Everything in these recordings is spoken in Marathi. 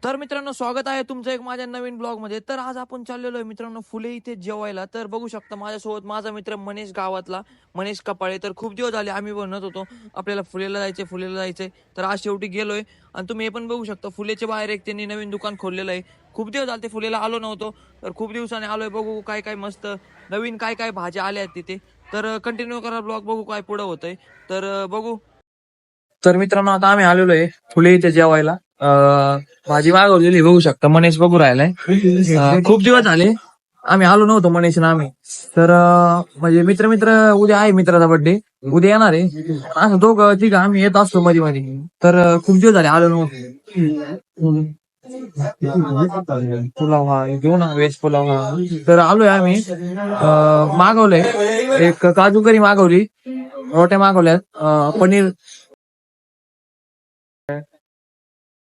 तर मित्रांनो, स्वागत आहे तुमचं एक माझ्या नवीन ब्लॉग मध्ये. तर आज आपण चाललेलो आहे मित्रांनो फुले इथे जेवायला. तर बघू शकता माझ्यासोबत माझा मित्र मनीष गावातला, मनीष कपाळे. तर खूप दिवस झाले आम्ही म्हणत होतो आपल्याला फुलेला जायचंय. तर आज शेवटी गेलोय. आणि तुम्ही हे पण बघू शकता फुलेच्या बाहेर एक त्यांनी नवीन दुकान खोललेलं आहे. खूप दिवस झाले ते फुलेला आलो नव्हतो, तर खूप दिवसाने आलोय. बघू काय काय मस्त नवीन काय काय भाज्या आल्या आहेत तिथे. तर कंटिन्यू करा ब्लॉग, बघू काय पुढे होतंय. तर बघू. तर मित्रांनो, आता आम्ही आलेलो आहे फुले इथे जेवायला. भाजी मागवलेली बघू शकता, मनीष बघू राहिलाय. खूप दिवस झाले आम्ही आलो नव्हतो मनीष ना आम्ही. तर म्हणजे मित्र मित्र उद्या आहे मित्राचा बर्थडे, उद्या येणार आहे. असं दोघं तिघं आम्ही येत असतो मध्ये मध्ये. तर खूप दिवस झाले आलो नव्हतो. पुलाव हा घेऊ ना, व्हेज पुलाव हा. तर आलोय आम्ही. मागवलंय एक काजू करी मागवली, रोट्या मागवल्यात, पनीर.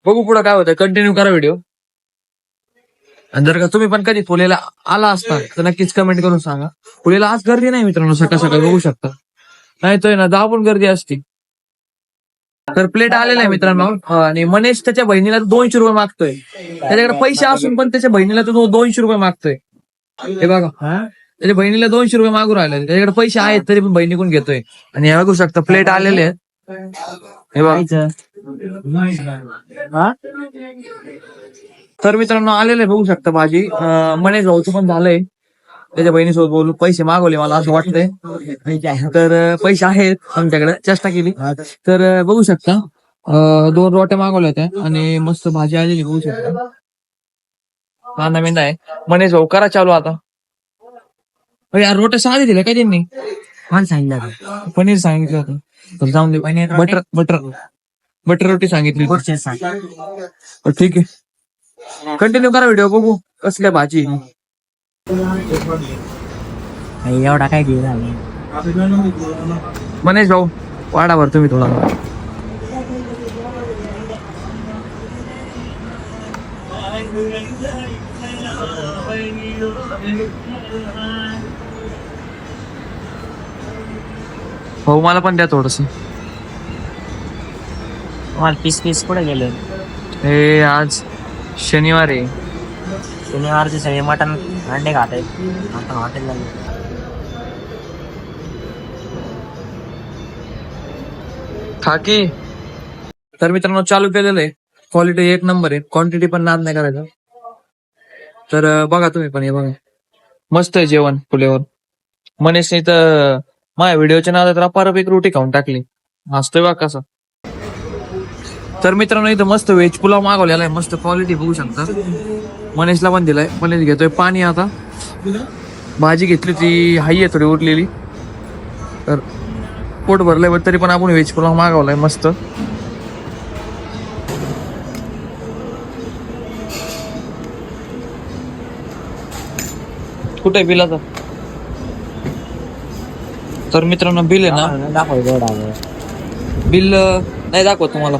बघू पुढे काय होतं, कंटिन्यू करा व्हिडिओ. आणि जर का तुम्ही पण कधी फुलेला आला असता तर नक्कीच कमेंट करून सांगा. फुलेला आज गर्दी नाही मित्रांनो, सकाळ सकाळी बघू शकता. नाही तो ना दाबून गर्दी असते. तर प्लेट आलेला आहे मित्रांनो. आणि मनीष त्याच्या बहिणीला 200 रुपये मागतोय. त्याच्याकडे पैसे असून पण त्याच्या बहिणीला तो 200 रुपये मागतोय. हे बघा, त्याच्या बहिणीला 200 रुपये मागू राहिले. त्याच्याकडे पैसे आहेत तरी पण बहिणीकडून घेतोय. आणि हे बघू शकता प्लेट आलेले आहेत. हे बघा. तर मित्रांनो आलेले बघू शकता भाजी. मनीष भाऊचं पण झालंय. त्याच्या बहिणीसोबत बोलून पैसे मागवले मला असं वाटतंय. तर पैसे आहेत आमच्याकडे, चेष्टा केली. तर बघू शकता 2 रोट्या मागवल्या होत्या आणि मस्त भाजी आलेली बघू शकता. हा नवीन आहे. मनीष भाऊ करा चालू आता. यार रोट्या साधी दिल्या काय त्यांनी? सांगितलं पनीर सांगितलं होतं. तर जाऊन दे. बटर बटर बटर रोटी सांगितली. ठीक आहे, कंटिन्यू करा व्हिडिओ, बघू कसल्या भाजी. एवढा काय दिवस मनीष भाऊ वाडाभर तुम्ही थोडा. भाऊ मला पण द्या थोडस. पीस कुठे गेले? हे आज शनिवार आहे. शनिवारचे सगळे मटण अंडे खात आहेत. आपण हॉटेलला खाकी. तर मित्रांनो चालू केलेलं आहे. क्वालिटी एक नंबर आहे, क्वांटिटी पण नाद नाही करायचं. तर बघा तुम्ही पण, हे बघा मस्त आहे जेवण फुलेवर. मनीषने तर माझ्या व्हिडिओच्या नादात रपारप एक रोटी खाऊन टाकली. हसतोय बघा कसं. तर मित्रांनो इथं मस्त व्हेज पुलाव मागवलेला आहे, मस्त क्वालिटी बघू शकता. मनीषला पण दिलाय. मनीष घेतोय पाणी आता. भाजी घेतली ती हाई आहे थोडी उरलेली. तर पोट भरलंय बट तरी पण आपण व्हेज पुलाव मागवलाय मस्त. कुठे बिलाचा? तर मित्रांनो बिल आहे ना, दाखव. बिल नाही दाखवत तुम्हाला.